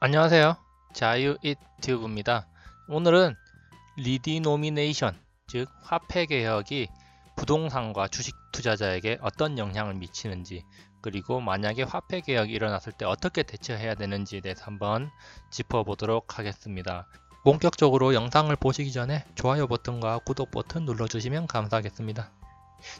안녕하세요. 자유이튜브입니다. 오늘은 리디노미네이션, 즉 화폐개혁이 부동산과 주식 투자자에게 어떤 영향을 미치는지, 그리고 만약에 화폐개혁이 일어났을 때 어떻게 대처해야 되는지에 대해서 한번 짚어보도록 하겠습니다. 본격적으로 영상을 보시기 전에 좋아요 버튼과 구독 버튼 눌러주시면 감사하겠습니다.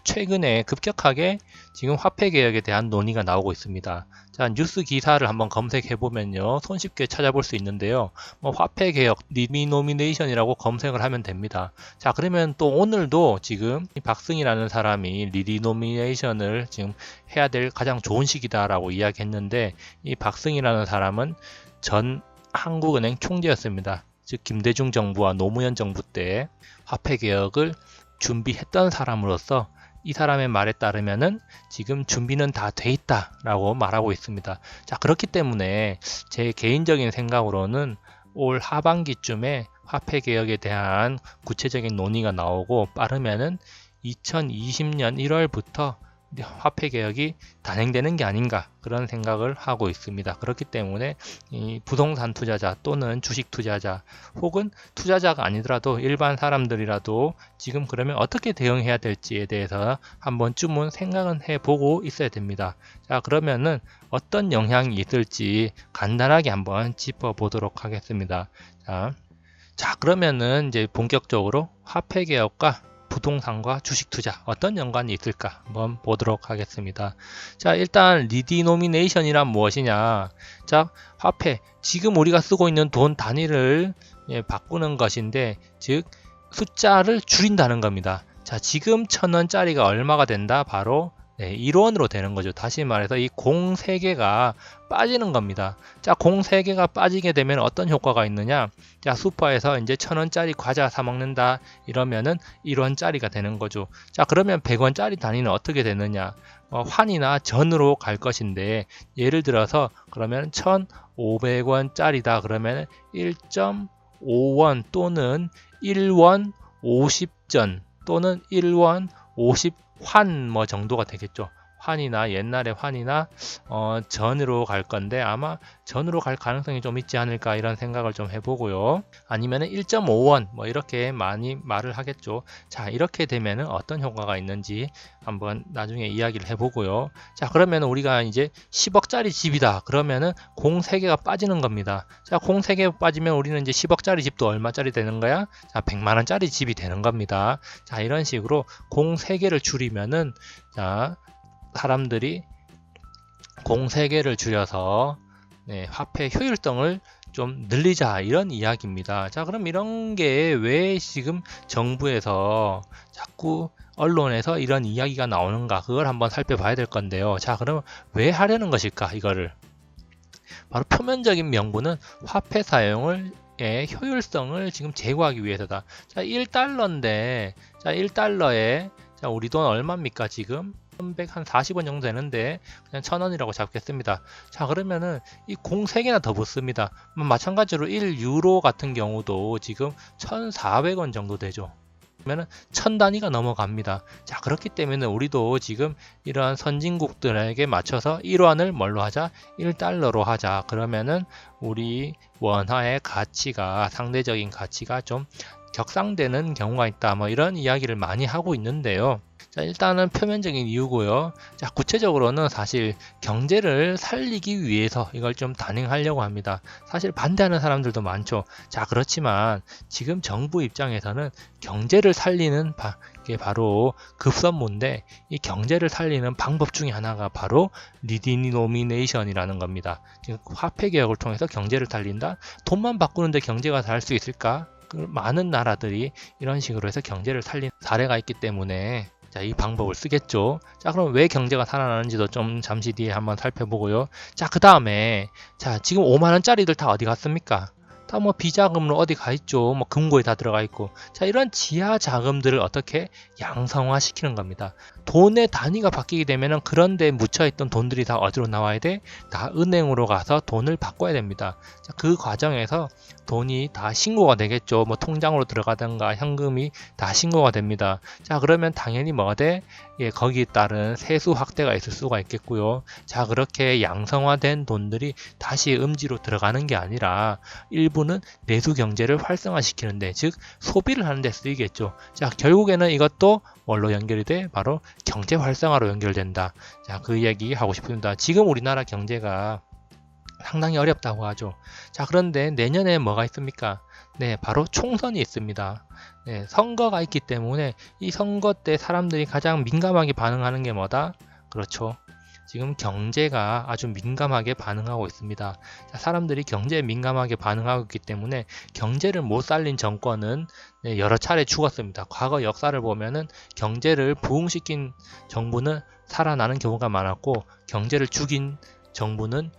최근에 급격하게 지금 화폐개혁에 대한 논의가 나오고 있습니다. 자, 뉴스 기사를 한번 검색해 보면요, 손쉽게 찾아볼 수 있는데요. 화폐개혁 리디노미네이션이라고 검색을 하면 됩니다. 자, 그러면 또 오늘도 지금 박승희라는 사람이 리디노미네이션을 지금 해야 될 가장 좋은 시기다라고 이야기했는데, 이 박승희라는 사람은 전 한국은행 총재였습니다. 즉 김대중 정부와 노무현 정부 때 화폐개혁을 준비했던 사람으로서 이 사람의 말에 따르면은 지금 준비는 다 돼 있다라고 말하고 있습니다. 자, 그렇기 때문에 제 개인적인 생각으로는 올 하반기쯤에 화폐 개혁에 대한 구체적인 논의가 나오고 빠르면은 2020년 1월부터 화폐 개혁이 단행되는 게 아닌가 그런 생각을 하고 있습니다. 그렇기 때문에 이 부동산 투자자 또는 주식 투자자 혹은 투자자가 아니더라도 일반 사람들이라도 지금 그러면 어떻게 대응해야 될지에 대해서 한 번쯤은 생각은 해보고 있어야 됩니다. 자, 그러면은 어떤 영향이 있을지 간단하게 한번 짚어보도록 하겠습니다. 자, 그러면은 이제 본격적으로 화폐 개혁과 부동산과 주식 투자 어떤 연관이 있을까 한번 보도록 하겠습니다. 자, 일단 리디노미네이션이란 무엇이냐? 자, 화폐, 지금 우리가 쓰고 있는 돈 단위를 바꾸는 것인데, 즉 숫자를 줄인다는 겁니다. 자, 지금 1,000원짜리가 얼마가 된다? 바로 1원으로 되는 거죠. 다시 말해서 이 공 3개가 빠지는 겁니다. 자, 공 3개가 빠지게 되면 어떤 효과가 있느냐? 자, 슈퍼에서 이제 1,000원짜리 과자 사 먹는다 이러면은 1원짜리가 되는 거죠. 자, 그러면 100원짜리 단위는 어떻게 되느냐? 환이나 전으로 갈 것인데, 예를 들어서 그러면 1,500원짜리다 그러면 1.5원 또는 1원 50전 또는 1원 50환 뭐 정도가 되겠죠. 환이나 옛날의 환이나 전으로 갈 건데 아마 전으로 갈 가능성이 좀 있지 않을까 이런 생각을 좀 해보고요. 아니면은 1.5원 뭐 이렇게 많이 말을 하겠죠. 자, 이렇게 되면은 어떤 효과가 있는지 한번 나중에 이야기를 해보고요. 자, 그러면 우리가 이제 10억짜리 집이다 그러면은 공 3개가 빠지는 겁니다. 자, 공 3개 빠지면 우리는 이제 10억짜리 집도 얼마짜리 되는 거야? 자, 100만원짜리 집이 되는 겁니다. 자, 이런 식으로 공 3개를 줄이면은, 자, 사람들이 공 3개를 줄여서 화폐 효율성을 좀 늘리자 이런 이야기입니다. 자, 그럼 이런 게 왜 지금 정부에서 자꾸 언론에서 이런 이야기가 나오는가 그걸 한번 살펴봐야 될 건데요. 자, 그러면 왜 하려는 것일까 이거를? 바로 표면적인 명분은 화폐 사용을 효율성을 지금 제고하기 위해서다. 자, 1달러인데, 자, 1달러에, 자, 우리 돈 얼마입니까, 지금? 140원 정도 되는데, 그냥 1,000원이라고 잡겠습니다. 자, 그러면은, 이 공 3개나 더 붙습니다. 마찬가지로 1유로 같은 경우도 지금 1,400원 정도 되죠. 그러면은 1,000단위가 넘어갑니다. 자, 그렇기 때문에 우리도 지금 이러한 선진국들에게 맞춰서 1원을 뭘로 하자? 1달러로 하자. 그러면은 우리 원화의 가치가, 상대적인 가치가 좀 격상되는 경우가 있다. 뭐 이런 이야기를 많이 하고 있는데요. 자, 일단은 표면적인 이유고요. 자, 구체적으로는 사실 경제를 살리기 위해서 이걸 좀 단행하려고 합니다. 사실 반대하는 사람들도 많죠. 자, 그렇지만 지금 정부 입장에서는 경제를 살리는 게 바로 급선무인데, 이 경제를 살리는 방법 중에 하나가 바로 리디노미네이션이라는 겁니다. 지금 화폐 개혁을 통해서 경제를 살린다. 돈만 바꾸는데 경제가 살 수 있을까? 많은 나라들이 이런 식으로 해서 경제를 살린 사례가 있기 때문에, 자, 이 방법을 쓰겠죠. 자, 그럼 왜 경제가 살아나는지도 좀 잠시 뒤에 한번 살펴보고요. 자, 그 다음에, 자, 지금 5만원짜리들 다 어디 갔습니까? 다 뭐 비자금으로 어디 가 있죠. 뭐 금고에 다 들어가 있고. 자, 이런 지하 자금들을 어떻게 양성화 시키는 겁니다. 돈의 단위가 바뀌게 되면은 그런데 묻혀있던 돈들이 다 어디로 나와야 돼? 다 은행으로 가서 돈을 바꿔야 됩니다. 자, 그 과정에서 돈이 다 신고가 되겠죠. 뭐 통장으로 들어가든가 현금이 다 신고가 됩니다. 자, 그러면 당연히 뭐가 돼? 거기에 따른 세수 확대가 있을 수가 있겠고요. 자, 그렇게 양성화된 돈들이 다시 음지로 들어가는 게 아니라 일부는 내수 경제를 활성화시키는데, 즉 소비를 하는 데 쓰이겠죠. 자, 결국에는 이것도 뭘로 연결이 돼? 바로 경제 활성화로 연결된다. 자, 그 이야기 하고 싶습니다. 지금 우리나라 경제가 상당히 어렵다고 하죠. 자, 그런데 내년에 뭐가 있습니까? 네, 바로 총선이 있습니다. 네, 선거가 있기 때문에 이 선거 때 사람들이 가장 민감하게 반응하는 게 뭐다? 그렇죠. 지금 경제가 아주 민감하게 반응하고 있습니다. 자, 사람들이 경제에 민감하게 반응하고 있기 때문에 경제를 못 살린 정권은 여러 차례 죽었습니다. 과거 역사를 보면은 경제를 부흥시킨 정부는 살아나는 경우가 많았고, 경제를 죽인 정부는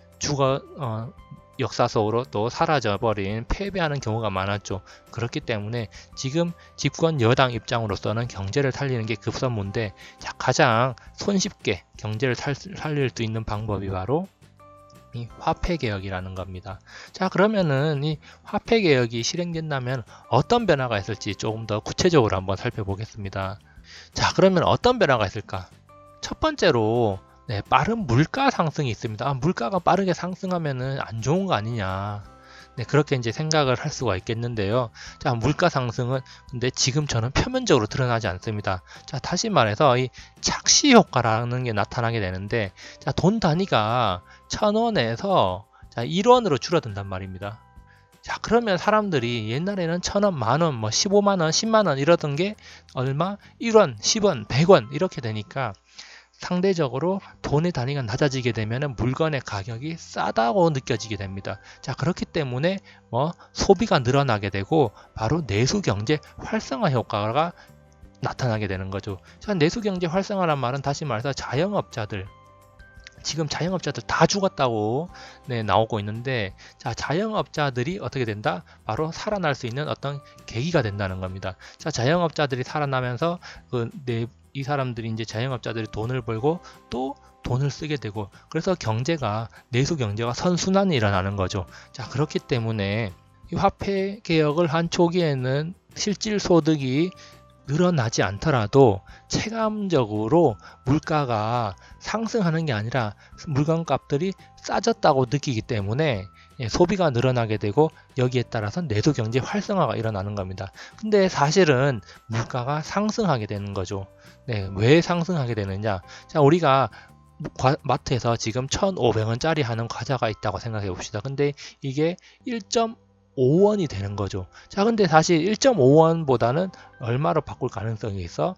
역사 속으로 또 사라져버린 패배하는 경우가 많았죠. 그렇기 때문에 지금 집권 여당 입장으로서는 경제를 살리는 게 급선무인데, 자, 가장 손쉽게 경제를 살릴 수 있는 방법이 바로 이 화폐개혁이라는 겁니다. 자, 그러면은 이 화폐개혁이 실행된다면 어떤 변화가 있을지 조금 더 구체적으로 한번 살펴보겠습니다. 자, 그러면 어떤 변화가 있을까? 첫 번째로 네, 빠른 물가 상승이 있습니다. 물가가 빠르게 상승하면은 안 좋은 거 아니냐. 네, 그렇게 이제 생각을 할 수가 있겠는데요. 자, 물가 상승은 근데 지금처럼 표면적으로 드러나지 않습니다. 자, 다시 말해서 이 착시 효과라는 게 나타나게 되는데, 자, 돈 단위가 1,000원에서 자, 1원으로 줄어든단 말입니다. 자, 그러면 사람들이 옛날에는 1,000원, 만원, 뭐 15만원, 10만원 이러던 게 얼마? 1원, 10원, 100원 이렇게 되니까 상대적으로 돈의 단위가 낮아지게 되면 물건의 가격이 싸다고 느껴지게 됩니다. 자, 그렇기 때문에 소비가 늘어나게 되고 바로 내수경제 활성화 효과가 나타나게 되는 거죠. 자, 내수경제 활성화란 말은 다시 말해서 자영업자들, 지금 자영업자들 다 죽었다고 나오고 있는데, 자, 자영업자들이 어떻게 된다? 바로 살아날 수 있는 어떤 계기가 된다는 겁니다. 자, 자영업자들이 살아나면서 이 사람들이 이제 자영업자들이 돈을 벌고 또 돈을 쓰게 되고, 그래서 경제가 내수 경제가 선순환이 일어나는 거죠. 자, 그렇기 때문에 이 화폐 개혁을 한 초기에는 실질 소득이 늘어나지 않더라도 체감적으로 물가가 상승하는 게 아니라 물건값들이 싸졌다고 느끼기 때문에 소비가 늘어나게 되고, 여기에 따라서 내수 경제 활성화가 일어나는 겁니다. 근데 사실은 물가가 상승하게 되는 거죠. 네, 왜 상승하게 되느냐? 자, 우리가 마트에서 지금 1,500원짜리 하는 과자가 있다고 생각해 봅시다. 근데 이게 1.5원이 되는 거죠. 자, 근데 사실 1.5원보다는 얼마로 바꿀 가능성이 있어?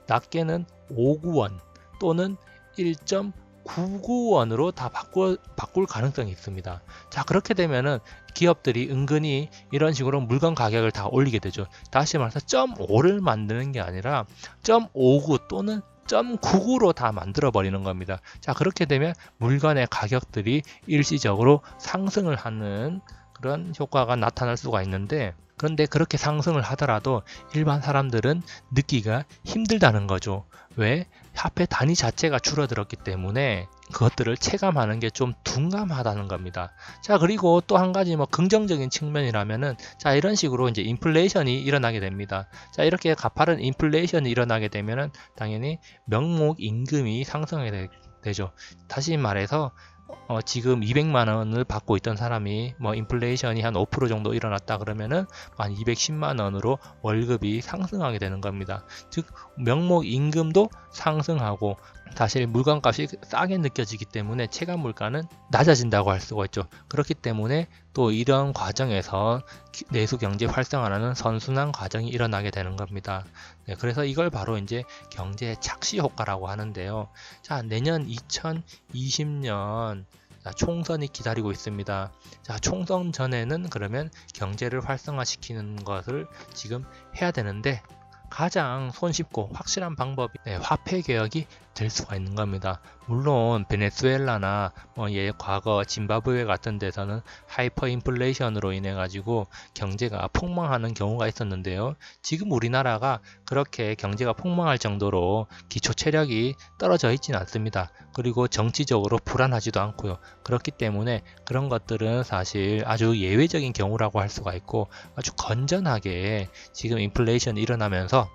낮게는 59원 또는 1.99원으로 다 바꿀 가능성이 있습니다. 자, 그렇게 되면은 기업들이 은근히 이런 식으로 물건 가격을 다 올리게 되죠. 다시 말해서 0.5를 만드는 게 아니라 0.59 또는 0.99로 다 만들어 버리는 겁니다. 자, 그렇게 되면 물건의 가격들이 일시적으로 상승을 하는 그런 효과가 나타날 수가 있는데, 그런데 그렇게 상승을 하더라도 일반 사람들은 느끼기가 힘들다는 거죠. 왜? 화폐 단위 자체가 줄어들었기 때문에 그것들을 체감하는 게 좀 둔감하다는 겁니다. 자, 그리고 또 한 가지 긍정적인 측면이라면은, 자, 이런 식으로 이제 인플레이션이 일어나게 됩니다. 자, 이렇게 가파른 인플레이션이 일어나게 되면은 당연히 명목 임금이 상승하게 되죠. 다시 말해서 지금 200만 원을 받고 있던 사람이 인플레이션이 한 5% 정도 일어났다 그러면은 한 210만 원으로 월급이 상승하게 되는 겁니다. 즉 명목 임금도 상승하고, 사실 물건값이 싸게 느껴지기 때문에 체감 물가는 낮아진다고 할 수가 있죠. 그렇기 때문에 또 이런 과정에서 내수 경제 활성화라는 선순환 과정이 일어나게 되는 겁니다. 네, 그래서 이걸 바로 이제 경제 착시 효과라고 하는데요. 자, 내년 2020년 총선이 기다리고 있습니다. 자, 총선 전에는 그러면 경제를 활성화시키는 것을 지금 해야 되는데, 가장 손쉽고 확실한 방법이 화폐 개혁이 될 수가 있는 겁니다. 물론 베네수엘라나 과거 짐바브웨 같은 데서는 하이퍼 인플레이션으로 인해 가지고 경제가 폭망하는 경우가 있었는데요. 지금 우리나라가 그렇게 경제가 폭망할 정도로 기초 체력이 떨어져 있지는 않습니다. 그리고 정치적으로 불안하지도 않고요. 그렇기 때문에 그런 것들은 사실 아주 예외적인 경우라고 할 수가 있고, 아주 건전하게 지금 인플레이션이 일어나면서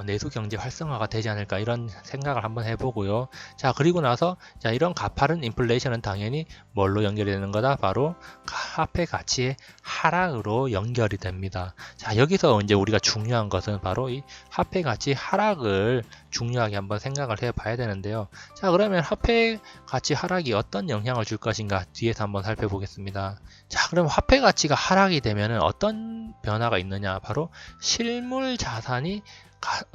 내수 경제 활성화가 되지 않을까 이런 생각을 한번 해보고요. 자, 그리고 나서 자, 이런 가파른 인플레이션은 당연히 뭘로 연결이 되는 거다? 바로 화폐 가치의 하락으로 연결이 됩니다. 자, 여기서 이제 우리가 중요한 것은 바로 이 화폐 가치 하락을 중요하게 한번 생각을 해봐야 되는데요. 자, 그러면 화폐 가치 하락이 어떤 영향을 줄 것인가 뒤에서 한번 살펴보겠습니다. 자, 그럼 화폐 가치가 하락이 되면 어떤 변화가 있느냐? 바로 실물 자산이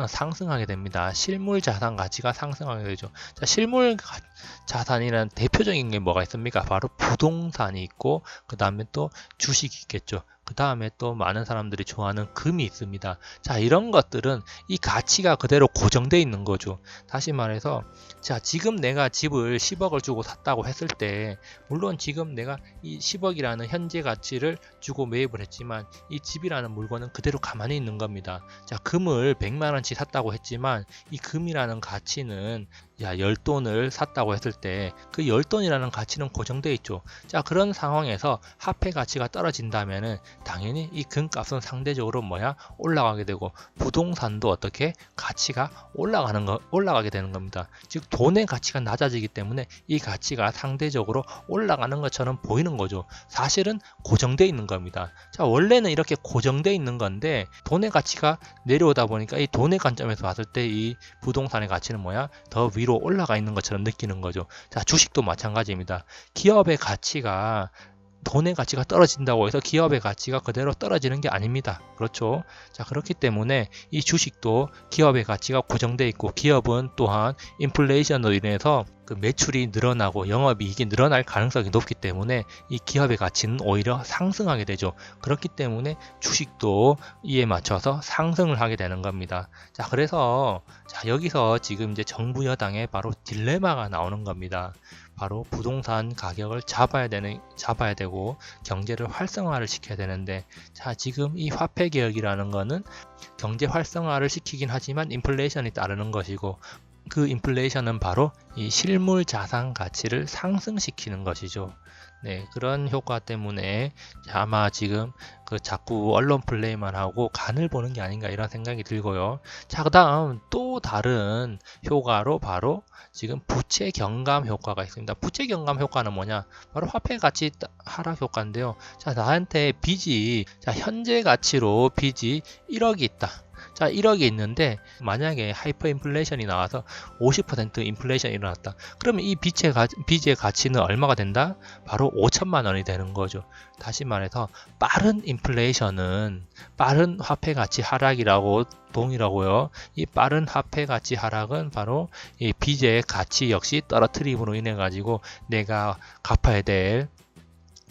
상승하게 됩니다. 실물 자산 가치가 상승하게 되죠. 자, 실물 자산이라는 대표적인 게 뭐가 있습니까? 바로 부동산이 있고, 그 다음에 또 주식이 있겠죠. 그 다음에 또 많은 사람들이 좋아하는 금이 있습니다. 자, 이런 것들은 이 가치가 그대로 고정되어 있는 거죠. 다시 말해서, 자, 지금 내가 집을 10억을 주고 샀다고 했을 때, 물론 지금 내가 이 10억이라는 현재 가치를 주고 매입을 했지만, 이 집이라는 물건은 그대로 가만히 있는 겁니다. 자, 금을 100만원치 샀다고 했지만, 이 금이라는 가치는 10돈을 샀다고 했을 때 그 10돈이라는 가치는 고정되어 있죠. 자, 그런 상황에서 화폐 가치가 떨어진다면은 당연히 이 금값은 상대적으로 올라가게 되고 부동산도 어떻게 가치가 올라가게 되는 겁니다. 즉 돈의 가치가 낮아지기 때문에 이 가치가 상대적으로 올라가는 것처럼 보이는 거죠. 사실은 고정되어 있는 겁니다. 자, 원래는 이렇게 고정되어 있는 건데 돈의 가치가 내려오다 보니까 이 돈의 관점에서 봤을 때 이 부동산의 가치는 더 위로 올라가 있는 것처럼 느끼는 거죠. 자, 주식도 마찬가지입니다. 기업의 가치가 돈의 가치가 떨어진다고 해서 기업의 가치가 그대로 떨어지는 게 아닙니다. 그렇죠? 자, 그렇기 때문에 이 주식도 기업의 가치가 고정되어 있고 기업은 또한 인플레이션으로 인해서 그 매출이 늘어나고 영업이익이 늘어날 가능성이 높기 때문에 이 기업의 가치는 오히려 상승하게 되죠. 그렇기 때문에 주식도 이에 맞춰서 상승을 하게 되는 겁니다. 자, 그래서 여기서 지금 이제 정부 여당의 바로 딜레마가 나오는 겁니다. 바로 부동산 가격을 잡아야 되고 경제를 활성화를 시켜야 되는데, 자, 지금 이 화폐 개혁이라는 거는 경제 활성화를 시키긴 하지만 인플레이션이 따르는 것이고 그 인플레이션은 바로 이 실물 자산 가치를 상승시키는 것이죠. 네, 그런 효과 때문에 아마 지금 자꾸 언론 플레이만 하고 간을 보는 게 아닌가 이런 생각이 들고요. 자, 그 다음 또 다른 효과로 바로 지금 부채 경감 효과가 있습니다. 부채 경감 효과는 뭐냐? 바로 화폐 가치 하락 효과인데요. 자, 나한테 빚이, 현재 가치로 빚이 1억이 있다. 자, 1억이 있는데 만약에 하이퍼 인플레이션이 나와서 50% 인플레이션이 일어났다. 그러면 이 빚의 가치는 얼마가 된다? 바로 5천만 원이 되는 거죠. 다시 말해서 빠른 인플레이션은 빠른 화폐 가치 하락이라고 동일하고요. 이 빠른 화폐 가치 하락은 바로 이 빚의 가치 역시 떨어뜨림으로 인해 가지고 내가 갚아야 될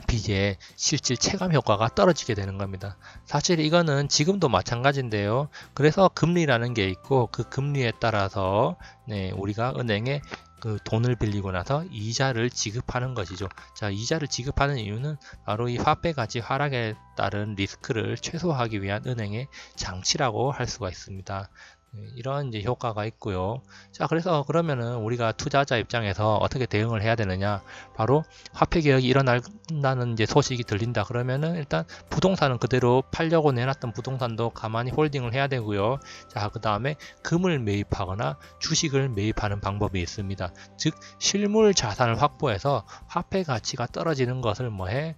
빚의 실질 체감 효과가 떨어지게 되는 겁니다. 사실 이거는 지금도 마찬가지인데요. 그래서 금리라는 게 있고 그 금리에 따라서 우리가 은행에 그 돈을 빌리고 나서 이자를 지급하는 것이죠. 자, 이자를 지급하는 이유는 바로 이 화폐 가치 하락에 따른 리스크를 최소화하기 위한 은행의 장치라고 할 수가 있습니다. 이런 이제 효과가 있고요. 자, 그래서 그러면은 우리가 투자자 입장에서 어떻게 대응을 해야 되느냐? 바로 화폐 개혁이 일어난다는 이제 소식이 들린다. 그러면은 일단 부동산은 그대로 팔려고 내놨던 부동산도 가만히 홀딩을 해야 되고요. 자, 그 다음에 금을 매입하거나 주식을 매입하는 방법이 있습니다. 즉 실물 자산을 확보해서 화폐 가치가 떨어지는 것을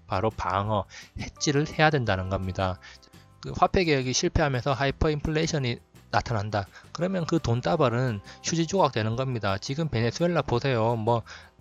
바로 방어, 해지를 해야 된다는 겁니다. 그 화폐 개혁이 실패하면서 하이퍼 인플레이션이 나타난다. 그러면 그 돈다발은 휴지 조각 되는 겁니다. 지금 베네수엘라 보세요.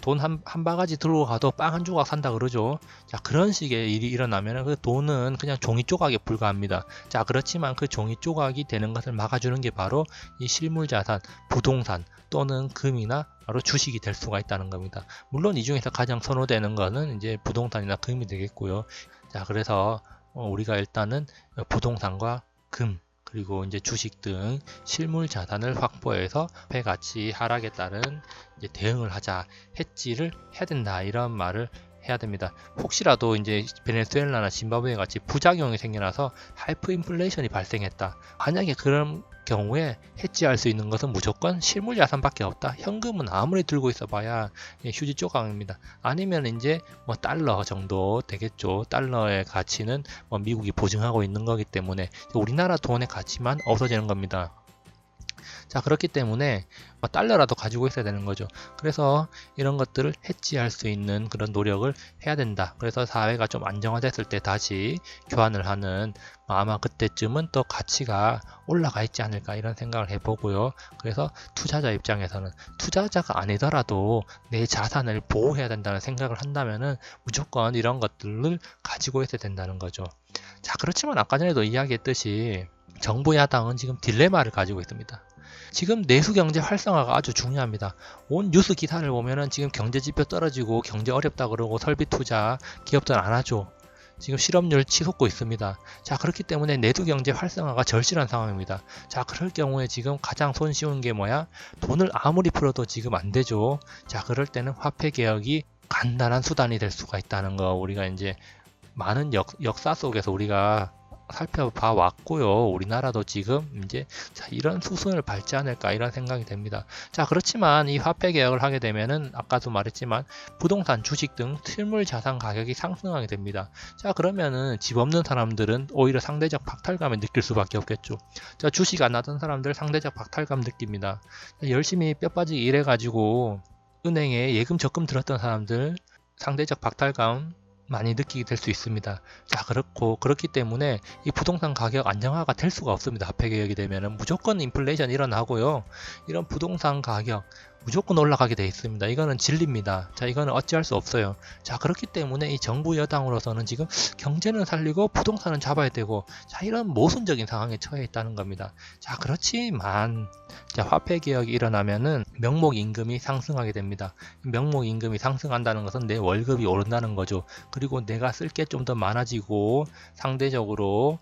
돈 한 바가지 들고 가도 빵 한 조각 산다 그러죠. 자, 그런 식의 일이 일어나면 그 돈은 그냥 종이 조각에 불과합니다. 자, 그렇지만 그 종이 조각이 되는 것을 막아주는 게 바로 이 실물 자산, 부동산 또는 금이나 바로 주식이 될 수가 있다는 겁니다. 물론 이 중에서 가장 선호되는 거는 이제 부동산이나 금이 되겠고요. 자, 그래서 우리가 일단은 부동산과 금 그리고 이제 주식 등 실물 자산을 확보해서 화폐 가치 하락에 따른 이제 대응을 하자, 해지를 해야 된다 이런 말을 해야 됩니다. 혹시라도 이제 베네수엘라나 짐바브웨 같이 부작용이 생겨나서 하이퍼 인플레이션이 발생했다. 만약에 그런 경우에 해지할 수 있는 것은 무조건 실물 자산밖에 없다. 현금은 아무리 들고 있어 봐야 휴지 조각입니다. 아니면 이제 달러 정도 되겠죠. 달러의 가치는 미국이 보증하고 있는 거기 때문에 우리나라 돈의 가치만 없어지는 겁니다. 자, 그렇기 때문에 달러라도 가지고 있어야 되는 거죠. 그래서 이런 것들을 해지할 수 있는 그런 노력을 해야 된다. 그래서 사회가 좀 안정화됐을 때 다시 교환을 하는, 아마 그때쯤은 또 가치가 올라가 있지 않을까 이런 생각을 해보고요. 그래서 투자자 입장에서는 투자자가 아니더라도 내 자산을 보호해야 된다는 생각을 한다면은 무조건 이런 것들을 가지고 있어야 된다는 거죠. 자, 그렇지만 아까 전에도 이야기했듯이 정부 야당은 지금 딜레마를 가지고 있습니다. 지금 내수경제 활성화가 아주 중요합니다. 온 뉴스 기사를 보면은 지금 경제지표 떨어지고 경제 어렵다 그러고 설비 투자 기업들 안 하죠. 지금 실업률 치솟고 있습니다. 자, 그렇기 때문에 내수경제 활성화가 절실한 상황입니다. 자, 그럴 경우에 지금 가장 손쉬운 게 뭐야? 돈을 아무리 풀어도 지금 안 되죠. 자, 그럴 때는 화폐 개혁이 간단한 수단이 될 수가 있다는 거, 우리가 이제 많은 역사 속에서 우리가 살펴봐 왔고요. 우리나라도 지금 이제 이런 수순을 밟지 않을까 이런 생각이 됩니다. 자, 그렇지만 이 화폐 개혁을 하게 되면은 아까도 말했지만 부동산, 주식 등 실물 자산 가격이 상승하게 됩니다. 자, 그러면은 집 없는 사람들은 오히려 상대적 박탈감을 느낄 수밖에 없겠죠. 자, 주식 안 하던 사람들 상대적 박탈감 느낍니다. 열심히 뼈 빠지게 일해가지고 은행에 예금 적금 들었던 사람들 상대적 박탈감 많이 느끼게 될 수 있습니다. 자, 그렇기 때문에 이 부동산 가격 안정화가 될 수가 없습니다. 화폐 개혁이 되면은 무조건 인플레이션 일어나고요. 이런 부동산 가격 무조건 올라가게 돼 있습니다. 이거는 진리입니다. 자, 이거는 어찌할 수 없어요. 자, 그렇기 때문에 이 정부 여당으로서는 지금 경제는 살리고 부동산은 잡아야 되고, 자, 이런 모순적인 상황에 처해 있다는 겁니다. 자, 그렇지만 자, 화폐 개혁이 일어나면은 명목 임금이 상승하게 됩니다. 명목 임금이 상승한다는 것은 내 월급이 오른다는 거죠. 그리고 내가 쓸 게 좀 더 많아지고 상대적으로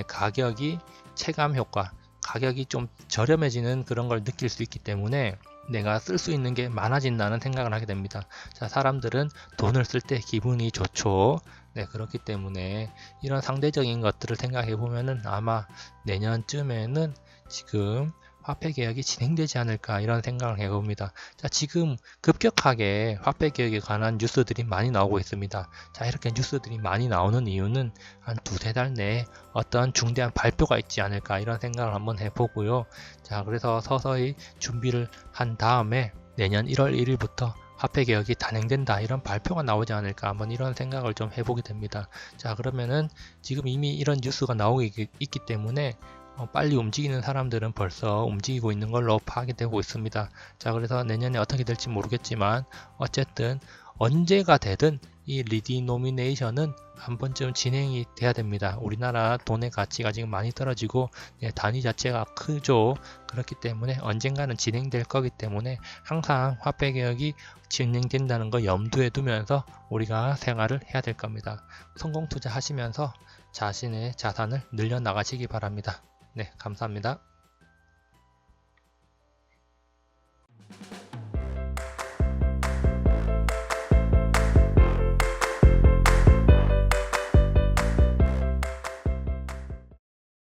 가격이 체감 효과, 가격이 좀 저렴해지는 그런 걸 느낄 수 있기 때문에 내가 쓸 수 있는 게 많아진다는 생각을 하게 됩니다. 자, 사람들은 돈을 쓸 때 기분이 좋죠. 네, 그렇기 때문에 이런 상대적인 것들을 생각해 보면은 아마 내년쯤에는 지금 화폐 개혁이 진행되지 않을까 이런 생각을 해봅니다. 자, 지금 급격하게 화폐 개혁에 관한 뉴스들이 많이 나오고 있습니다. 자, 이렇게 뉴스들이 많이 나오는 이유는 한 두세 달 내에 어떤 중대한 발표가 있지 않을까 이런 생각을 한번 해보고요. 자, 그래서 서서히 준비를 한 다음에 내년 1월 1일부터 화폐 개혁이 단행된다 이런 발표가 나오지 않을까 한번 이런 생각을 좀 해보게 됩니다. 자, 그러면은 지금 이미 이런 뉴스가 나오고 있기 때문에 빨리 움직이는 사람들은 벌써 움직이고 있는 걸로 파악이 되고 있습니다. 자, 그래서 내년에 어떻게 될지 모르겠지만 어쨌든 언제가 되든 이 리디노미네이션은 한 번쯤 진행이 돼야 됩니다. 우리나라 돈의 가치가 지금 많이 떨어지고 단위 자체가 크죠. 그렇기 때문에 언젠가는 진행될 거기 때문에 항상 화폐 개혁이 진행된다는 거 염두에 두면서 우리가 생활을 해야 될 겁니다. 성공 투자하시면서 자신의 자산을 늘려 나가시기 바랍니다. 네, 감사합니다.